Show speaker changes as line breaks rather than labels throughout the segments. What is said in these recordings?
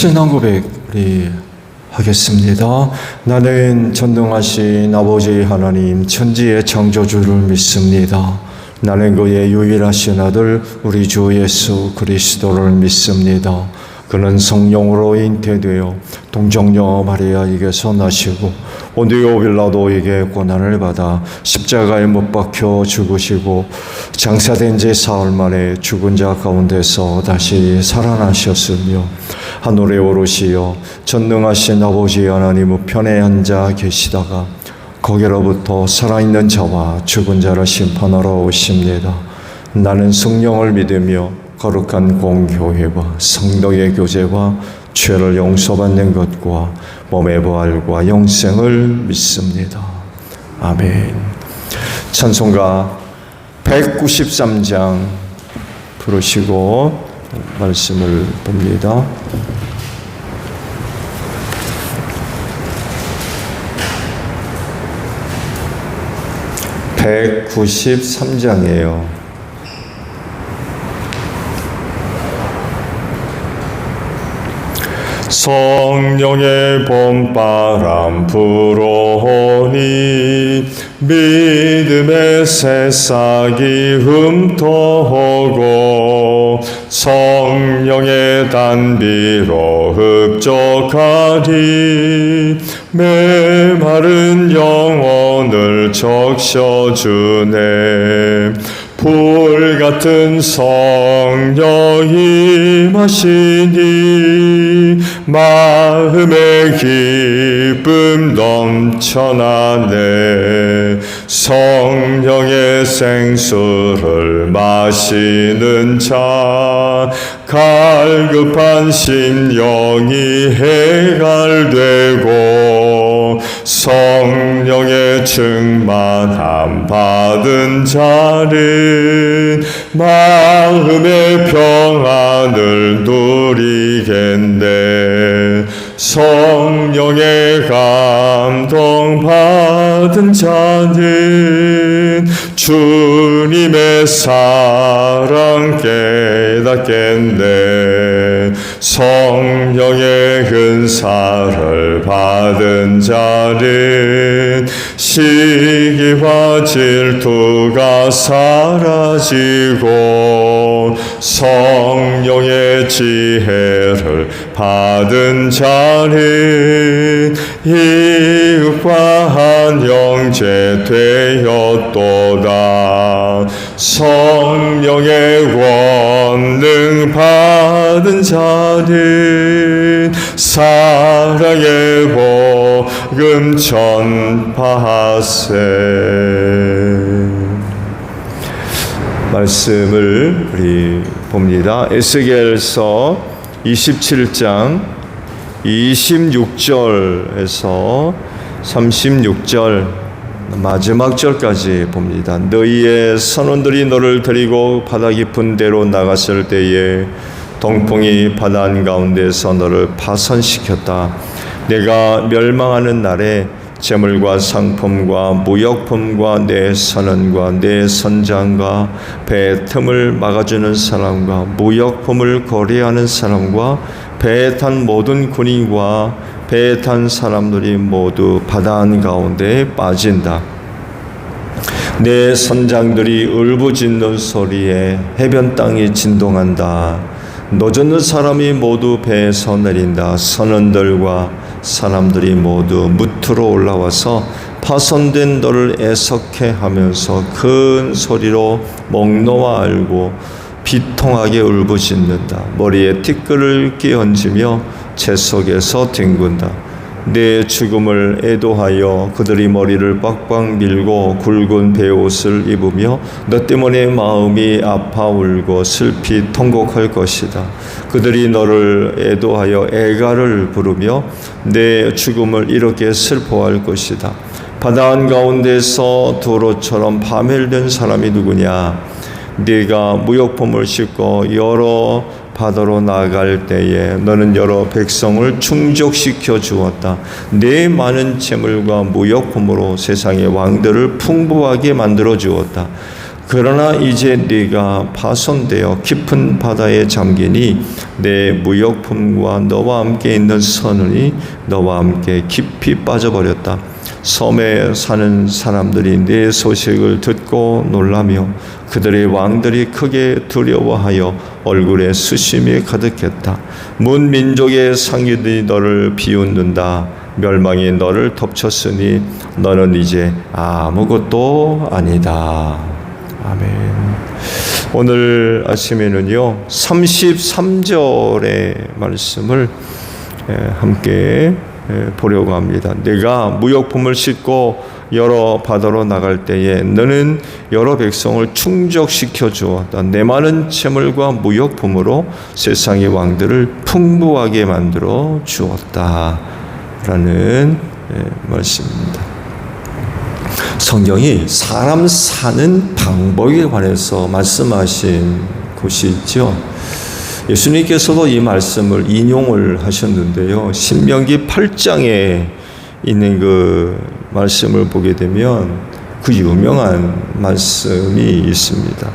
신앙 고백 우리 하겠습니다. 나는 전능하신 아버지 하나님 천지의 창조주를 믿습니다. 나는 그의 유일하신 아들 우리 주 예수 그리스도를 믿습니다. 그는 성령으로 잉태되어 동정녀 마리아에게서 나시고 본디오 빌라도에게 고난을 받아 십자가에 못 박혀 죽으시고 장사된 지 사흘 만에 죽은 자 가운데서 다시 살아나셨으며 하늘에 오르시어 전능하신 아버지 하나님 우편에 앉아 계시다가 거기로부터 살아있는 자와 죽은 자를 심판하러 오십니다. 나는 성령을 믿으며 거룩한 공교회와 성도의 교제와 죄를 용서받는 것과 몸의 부활과 영생을 믿습니다. 아멘. 찬송가 193장 부르시고 말씀을 봅니다. (193장이에요) 성령의 봄바람 불어오니 믿음의 새싹이 흠터오고 성령의 단비로 흡족하리 메마른 영혼을 적셔주네 불같은 성령이 마시니 마음의 기쁨 넘쳐나네 성령의 생수를 마시는 자 갈급한 심령이 해갈되고 성령의 충만함 받은 자는 마음의 평안을 누리겠네 성령의 감동 받은 자는 주님의 사랑 깨닫겠네 성령의 은사를 받은 자는 시기와 질투가 사라지고 성령의 지혜를 받은 자는 이웃과 한 형제 되었도다 성령의 권능 받은 자는 사랑의 복음 전파하세. 말씀을 우리 봅니다. 에스겔서 27장 26절에서 36절 마지막 절까지 봅니다. 너희의 선원들이 너를 데리고 바다 깊은 데로 나갔을 때에 동풍이 바다 한가운데서 너를 파손시켰다. 내가 멸망하는 날에 재물과 상품과 무역품과 내 선원과 내 선장과 배 틈을 막아주는 사람과 무역품을 거래하는 사람과 배에 탄 모든 군인과 배에 탄 사람들이 모두 바다 한가운데에 빠진다. 내 선장들이 울부짖는 소리에 해변 땅이 진동한다. 노젓는 사람이 모두 배에서 내린다. 선원들과 사람들이 모두 무트로 올라와서 파손된 너를 애석해 하면서 큰 소리로 목 놓아 앓고 비통하게 울부짖는다. 머리에 티끌을 끼얹으며 채 속에서 뒹군다. 내 죽음을 애도하여 그들이 머리를 빡빡 밀고 굵은 베옷을 입으며 너 때문에 마음이 아파 울고 슬피 통곡할 것이다. 그들이 너를 애도하여 애가를 부르며 내 죽음을 이렇게 슬퍼할 것이다. 바다 한가운데서 도로처럼 파멸된 사람이 누구냐? 네가 무역품을 싣고 여러 바다로 나갈 때에 너는 여러 백성을 충족시켜 주었다. 네 많은 재물과 무역품으로 세상의 왕들을 풍부하게 만들어 주었다. 그러나 이제 네가 파손되어 깊은 바다에 잠기니 내 무역품과 너와 함께 있는 선원이 너와 함께 깊이 빠져버렸다. 섬에 사는 사람들이 네 소식을 듣고 놀라며 그들의 왕들이 크게 두려워하여 얼굴에 수심이 가득했다. 문 민족의 상류들이 너를 비웃는다. 멸망이 너를 덮쳤으니 너는 이제 아무것도 아니다. 아멘. 오늘 아침에는요 33절의 말씀을 함께 보려고 합니다. 내가 무역품을 싣고 여러 바다로 나갈 때에 너는 여러 백성을 충족시켜 주었다. 내 많은 재물과 무역품으로 세상의 왕들을 풍부하게 만들어 주었다 라는 말씀입니다. 성경이 사람 사는 방법에 관해서 말씀하신 곳이 있죠. 예수님께서도 이 말씀을 인용을 하셨는데요. 신명기 8장에 있는 그 말씀을 보게 되면 그 유명한 말씀이 있습니다.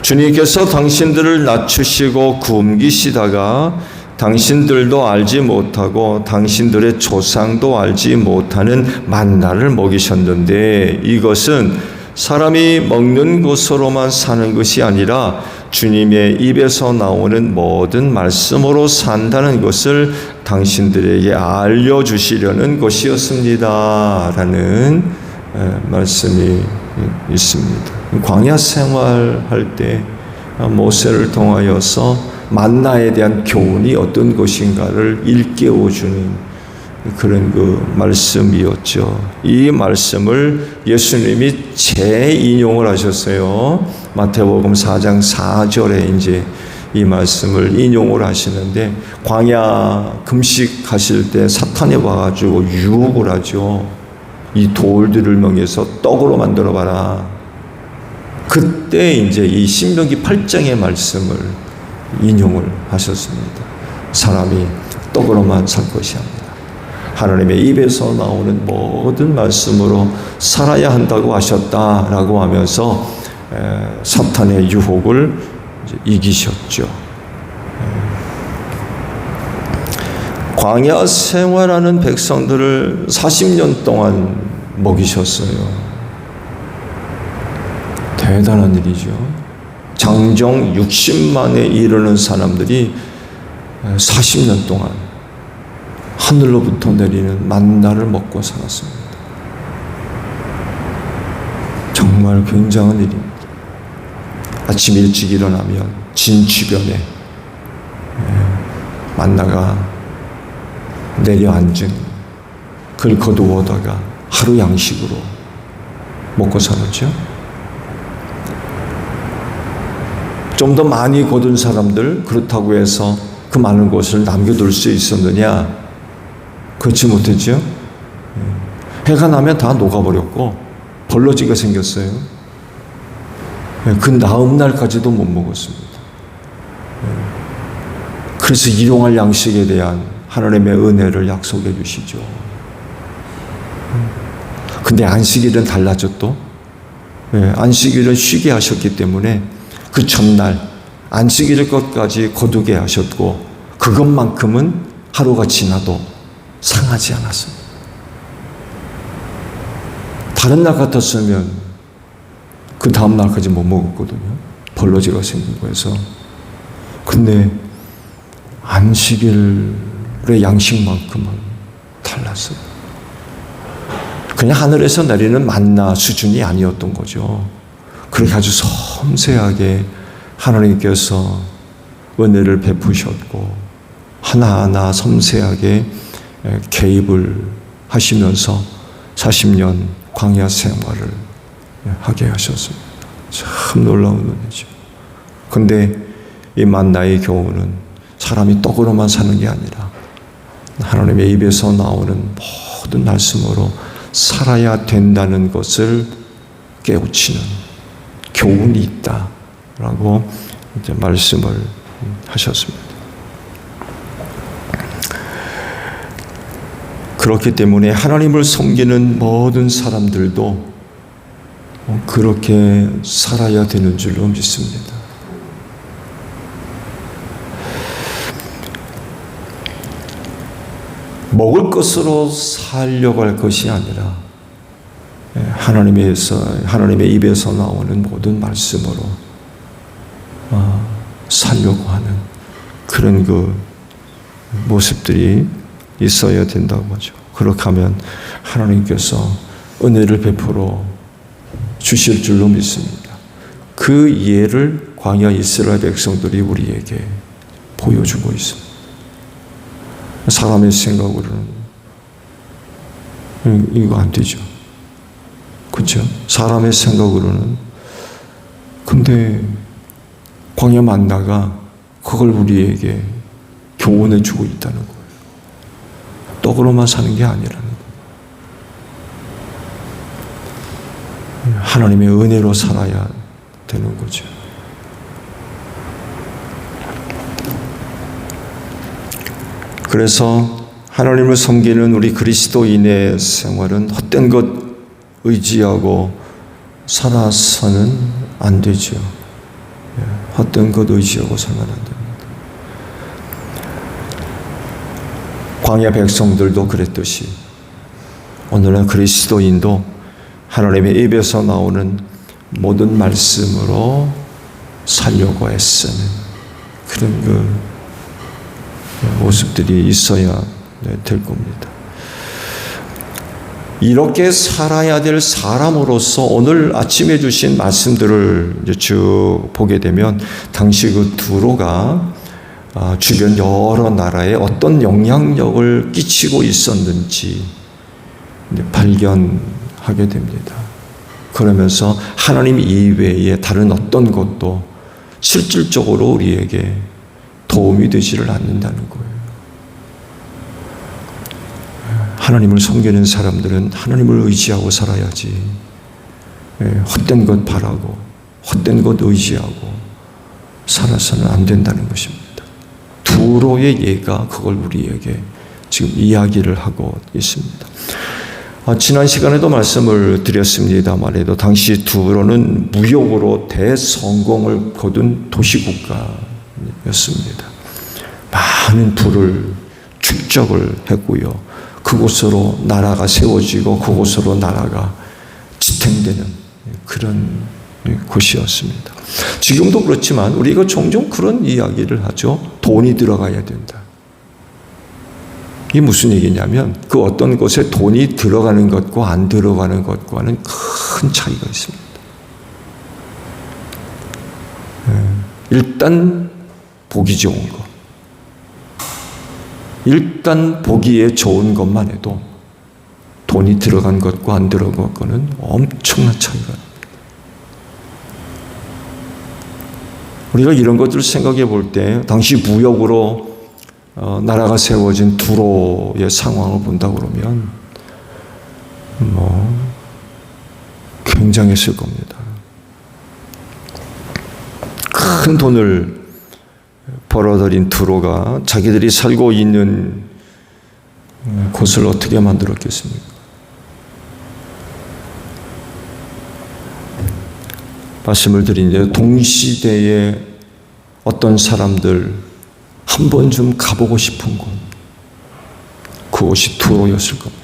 주님께서 당신들을 낮추시고 굶기시다가 당신들도 알지 못하고 당신들의 조상도 알지 못하는 만나를 먹이셨는데 이것은 사람이 먹는 것으로만 사는 것이 아니라 주님의 입에서 나오는 모든 말씀으로 산다는 것을 당신들에게 알려주시려는 것이었습니다 라는 말씀이 있습니다. 광야 생활할 때 모세를 통하여서 만나에 대한 교훈이 어떤 것인가를 일깨워주는 그런 그 말씀이었죠. 이 말씀을 예수님이 재인용을 하셨어요. 마태복음 4장 4절에 이제 이 말씀을 인용을 하시는데 광야 금식하실 때 사탄이 와가지고 유혹을 하죠. 이 돌들을 먹여서 떡으로 만들어 봐라. 그때 이제 이 신명기 8장의 말씀을 인용을 하셨습니다. 사람이 떡으로만 살 것이 아니라 하나님의 입에서 나오는 모든 말씀으로 살아야 한다고 하셨다라고 하면서 사탄의 유혹을 이기셨죠. 광야 생활하는 백성들을 40년 동안 먹이셨어요. 대단한 일이죠. 장정 60만에 이르는 사람들이 40년 동안 하늘로부터 내리는 만나를 먹고 살았습니다. 정말 굉장한 일입니다. 아침 일찍 일어나면 진 주변에 만나가 내려앉은 그걸 거두어다가 하루 양식으로 먹고 살았죠. 좀 더 많이 거둔 사람들, 그렇다고 해서 그 많은 것을 남겨둘 수 있었느냐? 그렇지 못했죠. 해가 나면 다 녹아버렸고 벌러지가 생겼어요. 그 다음 날까지도 못 먹었습니다. 그래서 일용할 양식에 대한 하나님의 은혜를 약속해 주시죠. 근데 안식일은 달라졌 또. 안식일은 쉬게 하셨기 때문에 그 전날 안식일 것까지 거두게 하셨고 그것만큼은 하루가 지나도 상하지 않았습니다. 다른 날 같았으면 그 다음 날까지 못 먹었거든요. 벌러지가 생긴 거에서. 근데 안식일의 양식만큼은 달랐어요. 그냥 하늘에서 내리는 만나 수준이 아니었던 거죠. 그렇게 아주 섬세하게 하나님께서 은혜를 베푸셨고 하나하나 섬세하게 개입을 하시면서 40년 광야 생활을 하게 하셨습니다. 참 놀라운 은혜죠. 근데 이 만나의 교훈은 사람이 떡으로만 사는 게 아니라 하나님의 입에서 나오는 모든 말씀으로 살아야 된다는 것을 깨우치는 교훈이 있다라고 이제 말씀을 하셨습니다. 그렇기 때문에 하나님을 섬기는 모든 사람들도 그렇게 살아야 되는 줄로 믿습니다. 먹을 것으로 살려고 할 것이 아니라 하나님의 입에서 나오는 모든 말씀으로 살려고 하는 그런 그 모습들이 있어야 된다고 하죠. 그렇게 하면 하나님께서 은혜를 베풀어 주실 줄로 믿습니다. 그 예를 광야 이스라엘 백성들이 우리에게 보여주고 있습니다. 사람의 생각으로는 이거 안 되죠. 그렇죠? 사람의 생각으로는 근데 광야 만나가 그걸 우리에게 교훈해 주고 있다는 거예요. 떡으로만 사는 게 아니라는 거예요. 하나님의 은혜로 살아야 되는 거죠. 그래서 하나님을 섬기는 우리 그리스도인의 생활은 헛된 것 의지하고 살아서는 안 되죠. 헛된 것 의지하고 살면 안 됩니다. 광야 백성들도 그랬듯이 오늘날 그리스도인도 하나님의 입에서 나오는 모든 말씀으로 살려고 애쓰는 그런 그 모습들이 있어야 될 겁니다. 이렇게 살아야 될 사람으로서 오늘 아침에 주신 말씀들을 이제 쭉 보게 되면 당시 그 두로가 주변 여러 나라에 어떤 영향력을 끼치고 있었는지 발견하게 됩니다. 그러면서 하나님 이외에 다른 어떤 것도 실질적으로 우리에게 도움이 되지를 않는다는 거예요. 하나님을 섬기는 사람들은 하나님을 의지하고 살아야지 헛된 것 바라고 헛된 것 의지하고 살아서는 안 된다는 것입니다. 두로의 예가 그걸 우리에게 지금 이야기를 하고 있습니다. 지난 시간에도 말씀을 드렸습니다만 당시 두로는 무역으로 대성공을 거둔 도시국가였습니다. 많은 부를 축적을 했고요. 그곳으로 나라가 세워지고 그곳으로 나라가 지탱되는 그런 곳이었습니다. 지금도 그렇지만 우리가 종종 그런 이야기를 하죠. 돈이 들어가야 된다. 이게 무슨 얘기냐면 그 어떤 곳에 돈이 들어가는 것과 안 들어가는 것과는 큰 차이가 있습니다. 일단 보기 좋은 것. 일단 보기에 좋은 것만 해도 돈이 들어간 것과 안 들어간 것과는 엄청난 차이가 납니다. 우리가 이런 것들을 생각해 볼 때 당시 무역으로 나라가 세워진 두로의 상황을 본다 그러면 굉장했을 겁니다. 큰 돈을 벌어들인 두로가 자기들이 살고 있는 곳을 어떻게 만들었겠습니까? 말씀을 드리는데 동시대에 어떤 사람들 한 번쯤 가보고 싶은 곳, 그곳이 두로였을 겁니다.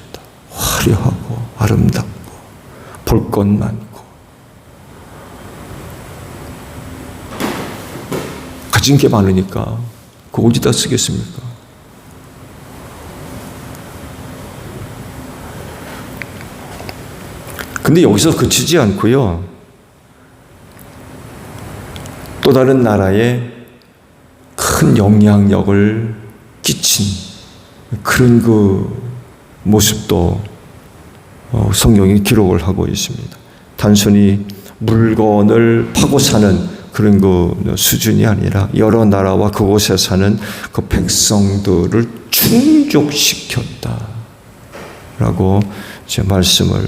화려하고 아름답고 볼 것 많고 가진 게 많으니까 그거 어디다 쓰겠습니까? 근데 여기서 그치지 않고요. 또 다른 나라에 큰 영향력을 끼친 그런 그 모습도 성경이 기록을 하고 있습니다. 단순히 물건을 파고 사는 그런 그 수준이 아니라 여러 나라와 그곳에 사는 그 백성들을 충족시켰다라고 이제 말씀을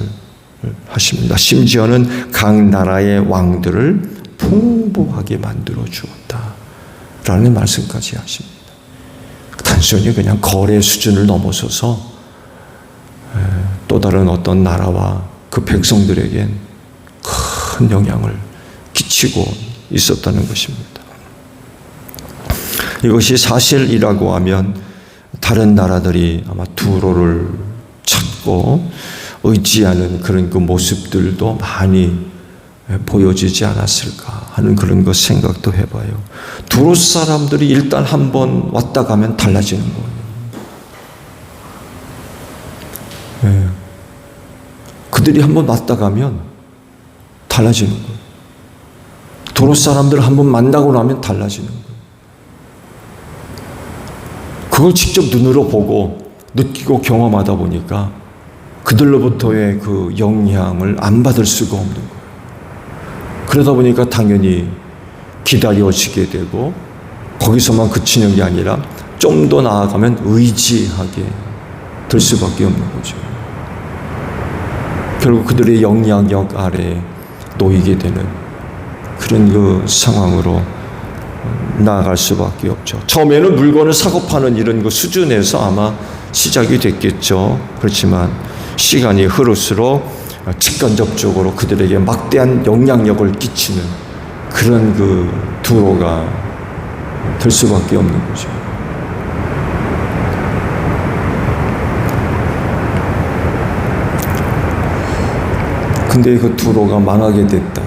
하십니다. 심지어는 각 나라의 왕들을 풍부하게 만들어 주었다라는 말씀까지 하십니다. 단순히 그냥 거래 수준을 넘어서서 또 다른 어떤 나라와 그 백성들에겐 큰 영향을 끼치고 있었다는 것입니다. 이것이 사실이라고 하면 다른 나라들이 아마 두로를 찾고 의지하는 그런 그 모습들도 많이 보여지지 않았을까 하는 그런 것 생각도 해봐요. 두로 사람들이 일단 한번 왔다 가면 달라지는 거예요. 그들이 한번 왔다 가면 달라지는 거예요. 두로 사람들을 한번 만나고 나면 달라지는 거예요. 그걸 직접 눈으로 보고 느끼고 경험하다 보니까 그들로부터의 그 영향을 안 받을 수가 없는 거예요. 그러다 보니까 당연히 기다려지게 되고 거기서만 그치는 게 아니라 좀 더 나아가면 의지하게 될 수밖에 없는 거죠. 결국 그들의 영향력 아래에 놓이게 되는 그런 그 상황으로 나아갈 수밖에 없죠. 처음에는 물건을 사고 파는 이런 그 수준에서 아마 시작이 됐겠죠. 그렇지만 시간이 흐를수록 직간접적으로 그들에게 막대한 영향력을 끼치는 그런 그 두로가 될 수밖에 없는 거죠. 근데 그 두로가 망하게 됐다.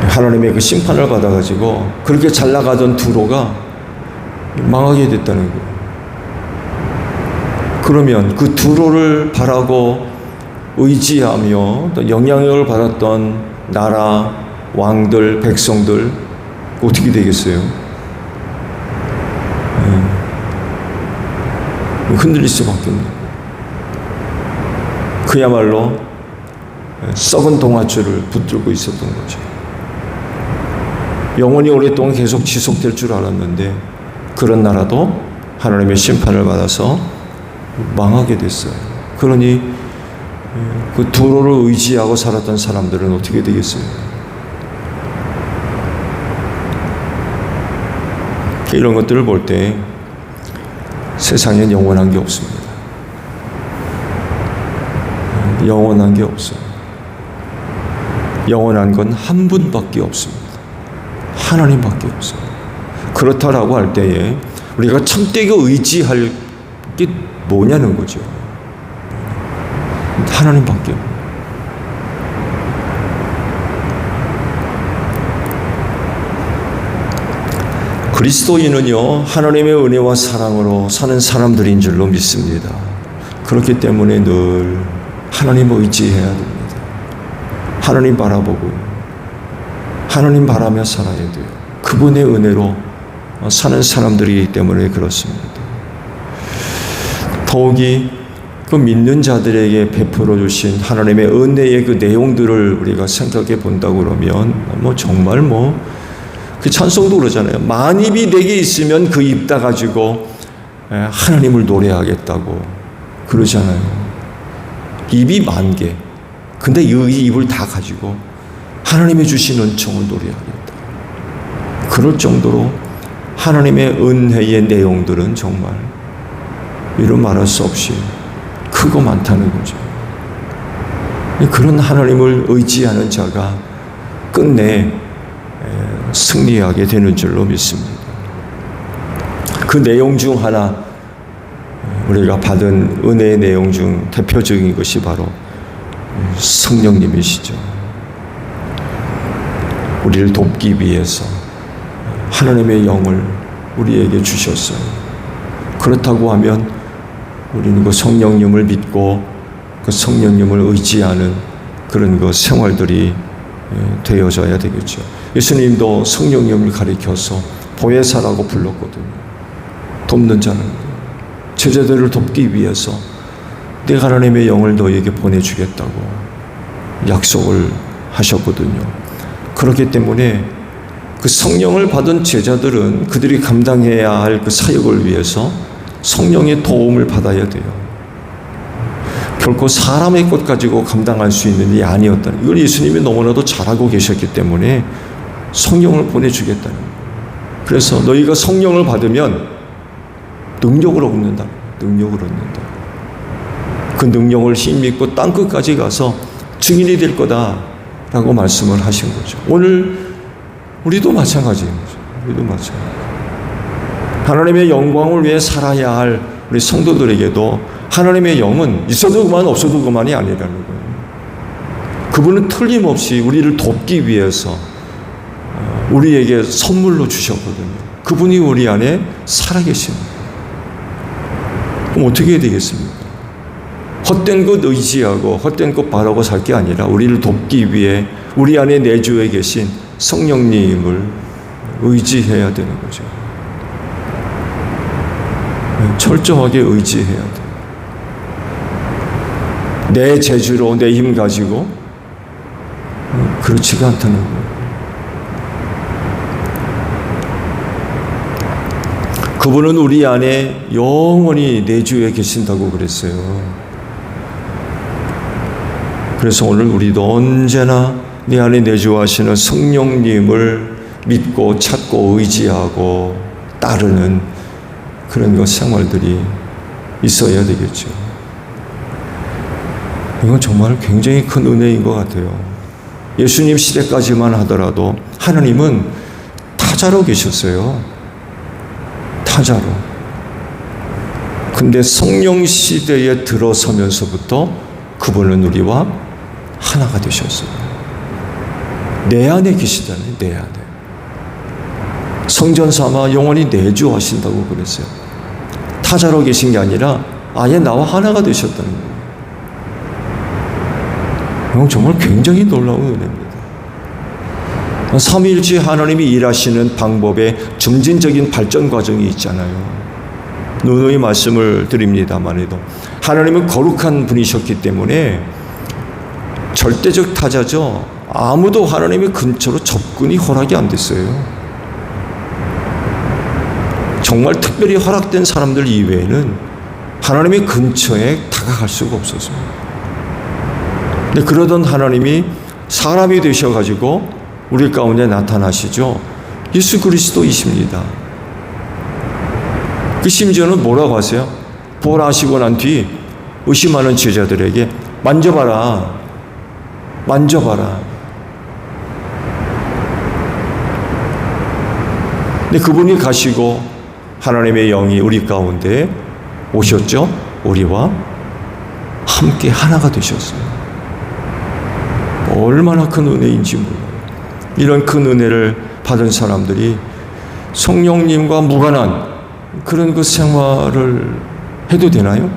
하나님의 그 심판을 받아가지고 그렇게 잘 나가던 두로가 망하게 됐다는 거예요. 그러면 그 두로를 바라고 의지하며 또 영향력을 받았던 나라, 왕들, 백성들 어떻게 되겠어요? 흔들릴 수밖에 없는 거예요. 그야말로 썩은 동아줄을 붙들고 있었던 거죠. 영원히 오랫동안 계속 지속될 줄 알았는데 그런 나라도 하나님의 심판을 받아서 망하게 됐어요. 그러니 그 두로를 의지하고 살았던 사람들은 어떻게 되겠어요? 이런 것들을 볼 때 세상엔 영원한 게 없습니다. 영원한 게 없어요. 영원한 건 한 분밖에 없습니다. 하나님밖에 없어요. 그렇다라고 할 때에 우리가 참되게 의지할 게 뭐냐는 거죠. 하나님밖에. 그리스도인은요, 하나님의 은혜와 사랑으로 사는 사람들인 줄로 믿습니다. 그렇기 때문에 늘 하나님을 의지해야 됩니다. 하나님 바라보고 하나님 바라며 살아야 돼요. 그분의 은혜로 사는 사람들이기 때문에 그렇습니다. 더욱이 그 믿는 자들에게 베풀어 주신 하나님의 은혜의 그 내용들을 우리가 생각해 본다고 그러면 정말 그 찬송도 그러잖아요. 만입이 내게 있으면 그 입 다 가지고 하나님을 노래하겠다고 그러잖아요. 입이 10,000개. 근데 이 입을 다 가지고 하나님의 주신 은총을 노래하겠다. 그럴 정도로 하나님의 은혜의 내용들은 정말 이루 말할 수 없이 크고 많다는 거죠. 그런 하나님을 의지하는 자가 끝내 승리하게 되는 줄로 믿습니다. 그 내용 중 하나, 우리가 받은 은혜의 내용 중 대표적인 것이 바로 성령님이시죠. 우리를 돕기 위해서 하나님의 영을 우리에게 주셨어요. 그렇다고 하면 우리는 그 성령님을 믿고 그 성령님을 의지하는 그런 그 생활들이 되어져야 되겠죠. 예수님도 성령님을 가리켜서 보혜사라고 불렀거든요. 돕는 자는 제자들을 돕기 위해서 내가 하나님의 영을 너에게 보내주겠다고 약속을 하셨거든요. 그렇기 때문에 그 성령을 받은 제자들은 그들이 감당해야 할 그 사역을 위해서 성령의 도움을 받아야 돼요. 결코 사람의 것 가지고 감당할 수 있는 일이 아니었다는, 이걸 예수님이 너무나도 잘 알고 계셨기 때문에 성령을 보내주겠다는 거예요. 그래서 너희가 성령을 받으면 능력을 얻는다. 능력을 얻는다. 그 능력을 힘입고 땅끝까지 가서 증인이 될 거다. 라고 말씀을 하신 거죠. 오늘 우리도 마찬가지입니다. 우리도 마찬가지. 하나님의 영광을 위해 살아야 할 우리 성도들에게도 하나님의 영은 있어도 그만 없어도 그만이 아니라는 거예요. 그분은 틀림없이 우리를 돕기 위해서 우리에게 선물로 주셨거든요. 그분이 우리 안에 살아계십니다. 그럼 어떻게 해야 되겠습니까? 헛된 것 의지하고 헛된 것 바라고 살 게 아니라 우리를 돕기 위해 우리 안에 내주에 계신 성령님을 의지해야 되는 거죠. 철저하게 의지해야 돼요. 내 재주로 내 힘 가지고 그렇지가 않다는 거예요. 그분은 우리 안에 영원히 내주에 계신다고 그랬어요. 그래서 오늘 우리도 언제나 내 안에 내주하시는 성령님을 믿고 찾고 의지하고 따르는 그런 것 생활들이 있어야 되겠죠. 이건 정말 굉장히 큰 은혜인 것 같아요. 예수님 시대까지만 하더라도 하나님은 타자로 계셨어요. 타자로. 근데 성령 시대에 들어서면서부터 그분은 우리와 하나가 되셨어요. 내 안에 계시잖아요. 내 안에. 성전 삼아 영원히 내주하신다고 그랬어요. 타자로 계신 게 아니라 아예 나와 하나가 되셨다는 거예요. 이건 정말 굉장히 놀라운 은혜입니다. 삼위일체 하나님이 일하시는 방법에 점진적인 발전 과정이 있잖아요. 누누이 말씀을 드립니다만 해도 하나님은 거룩한 분이셨기 때문에 절대적 타자죠. 아무도 하나님의 근처로 접근이 허락이 안 됐어요. 정말 특별히 허락된 사람들 이외에는 하나님의 근처에 다가갈 수가 없었습니다. 근데 그러던 하나님이 사람이 되셔가지고 우리 가운데 나타나시죠. 예수 그리스도이십니다. 그 심지어는 뭐라고 하세요? 부활하시고 난 뒤 의심하는 제자들에게 만져봐라. 만져봐라. 근데 그분이 가시고 하나님의 영이 우리 가운데 오셨죠? 우리와 함께 하나가 되셨어요. 얼마나 큰 은혜인지 몰라요. 이런 큰 은혜를 받은 사람들이 성령님과 무관한 그런 그 생활을 해도 되나요?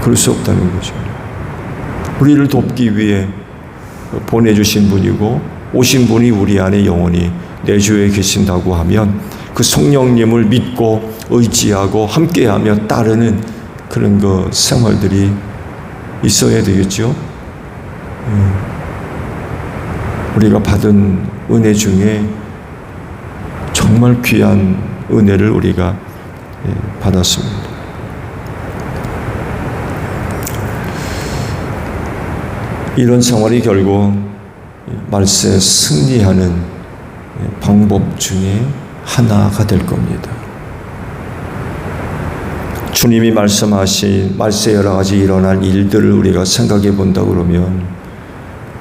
그럴 수 없다는 거죠. 우리를 돕기 위해 보내주신 분이고 오신 분이 우리 안에 영원히 내주에 계신다고 하면 그 성령님을 믿고 의지하고 함께하며 따르는 그런 그 생활들이 있어야 되겠죠. 우리가 받은 은혜 중에 정말 귀한 은혜를 우리가 받았습니다. 이런 생활이 결국 말세에 승리하는 방법 중에 하나가 될 겁니다. 주님이 말씀하신 말세 여러 가지 일어날 일들을 우리가 생각해 본다 그러면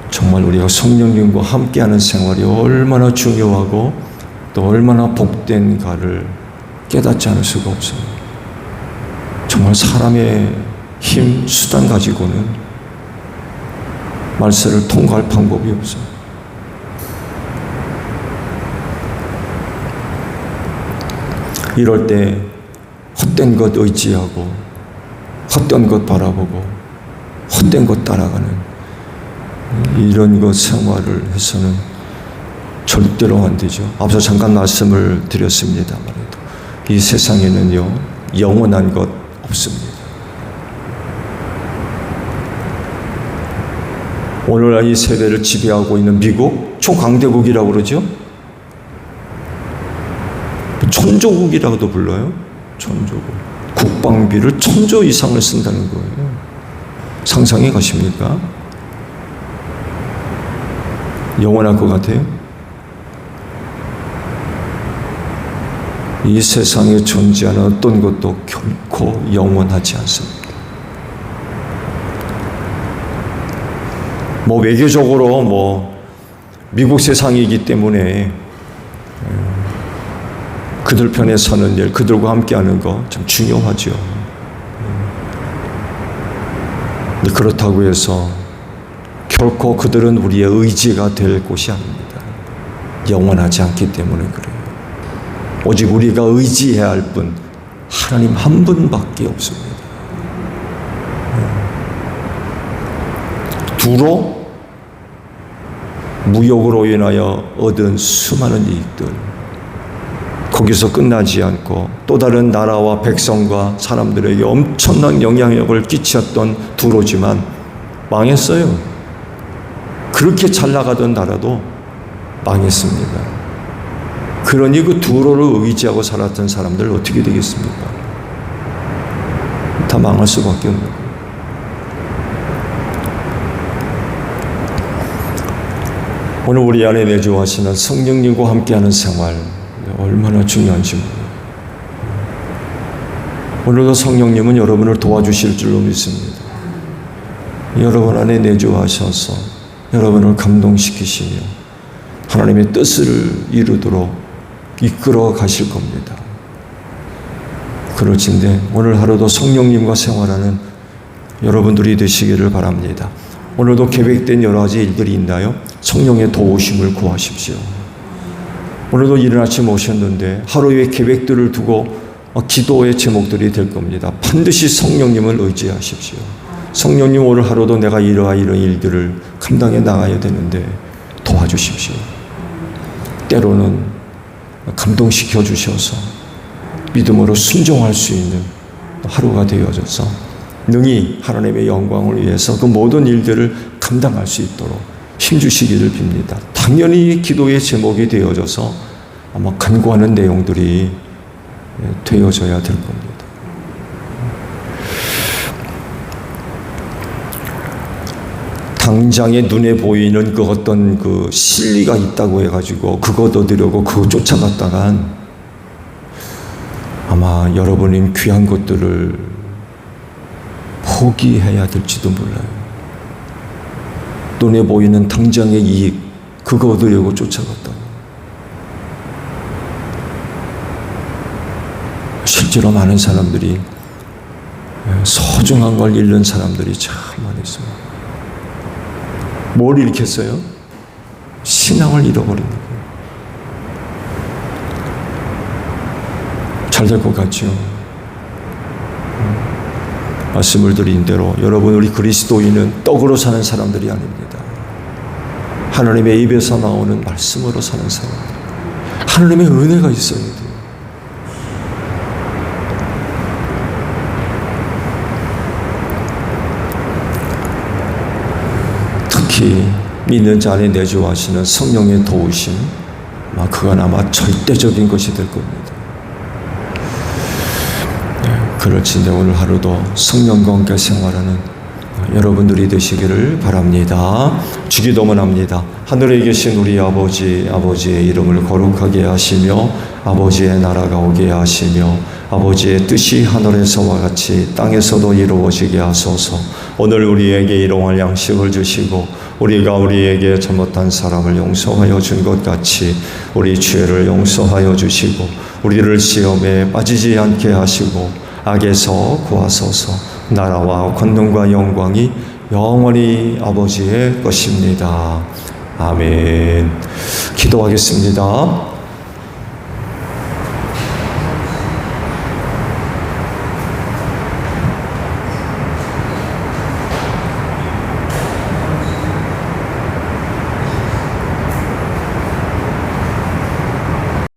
정말 우리가 성령님과 함께하는 생활이 얼마나 중요하고 또 얼마나 복된가를 깨닫지 않을 수가 없어요. 정말 사람의 힘, 수단 가지고는 말세를 통과할 방법이 없어요. 이럴 때 헛된 것 의지하고 헛된 것 바라보고 헛된 것 따라가는 이런 것 생활을 해서는 절대로 안 되죠. 앞서 잠깐 말씀을 드렸습니다만 해도 이 세상에는요 영원한 것 없습니다. 오늘날 이 세대를 지배하고 있는 미국 초강대국이라고 그러죠. 천조국이라고도 불러요. 천조국. 국방비를 1,000조 이상을 쓴다는 거예요. 상상해 가십니까? 영원할 것 같아요? 이 세상에 존재하는 어떤 것도 결코 영원하지 않습니다. 뭐 외교적으로 뭐 미국 세상이기 때문에 그들 편에 서는 일, 그들과 함께하는 거 참 중요하죠. 그렇다고 해서 결코 그들은 우리의 의지가 될 곳이 아닙니다. 영원하지 않기 때문에 그래요. 오직 우리가 의지해야 할 분, 하나님 한 분밖에 없습니다. 두로 무역으로 인하여 얻은 수많은 이익들, 거기서 끝나지 않고 또 다른 나라와 백성과 사람들에게 엄청난 영향력을 끼쳤던 두로지만 망했어요. 그렇게 잘 나가던 나라도 망했습니다. 그러니 그 두로를 의지하고 살았던 사람들 어떻게 되겠습니까? 다 망할 수밖에 없는 거예요. 오늘 우리 안에 내주하시는 성령님과 함께하는 생활 얼마나 중요한지 몰라요. 오늘도 성령님은 여러분을 도와주실 줄로 믿습니다. 여러분 안에 내주하셔서 여러분을 감동시키시며 하나님의 뜻을 이루도록 이끌어 가실 겁니다. 그렇진데 오늘 하루도 성령님과 생활하는 여러분들이 되시기를 바랍니다. 오늘도 계획된 여러 가지 일들이 있나요? 성령의 도우심을 구하십시오. 오늘도 이른 아침 오셨는데 하루의 계획들을 두고 기도의 제목들이 될 겁니다. 반드시 성령님을 의지하십시오. 성령님, 오늘 하루도 내가 이러한 일들을 감당해 나가야 되는데 도와주십시오. 때로는 감동시켜 주셔서 믿음으로 순종할 수 있는 하루가 되어져서 능히 하나님의 영광을 위해서 그 모든 일들을 감당할 수 있도록 힘주시기를 빕니다. 당연히 기도의 제목이 되어져서 아마 간구하는 내용들이 되어져야 될 겁니다. 당장에 눈에 보이는 그 어떤 그 실리가 있다고 해가지고 그거 얻으려고 그거 쫓아갔다간 아마 여러분이 귀한 것들을 포기해야 될지도 몰라요. 눈에 보이는 당장의 이익, 그거 얻으려고 쫓아갔다. 실제로 많은 사람들이 소중한 걸 잃는 사람들이 참 많이 있습니다. 뭘 잃겠어요? 신앙을 잃어버리는 거예요. 잘 될 것 같죠? 말씀을 드린 대로 여러분, 우리 그리스도인은 떡으로 사는 사람들이 아닙니다. 하나님의 입에서 나오는 말씀으로 사는 사람들. 하나님의 은혜가 있어야 돼요. 특히 믿는 자 안에 내주하시는 성령의 도우심, 그건 아마 절대적인 것이 될 겁니다. 그럴진데 오늘 하루도 성령과 함께 생활하는 여러분들이 되시기를 바랍니다. 주기도문 합니다. 하늘에 계신 우리 아버지, 아버지의 이름을 거룩하게 하시며 아버지의 나라가 오게 하시며 아버지의 뜻이 하늘에서와 같이 땅에서도 이루어지게 하소서. 오늘 우리에게 일용할 양식을 주시고 우리가 우리에게 잘못한 사람을 용서하여 준 것 같이 우리 죄를 용서하여 주시고 우리를 시험에 빠지지 않게 하시고 악에서 구하소서. 나라와 권능과 영광이 영원히 아버지의 것입니다. 아멘. 기도하겠습니다.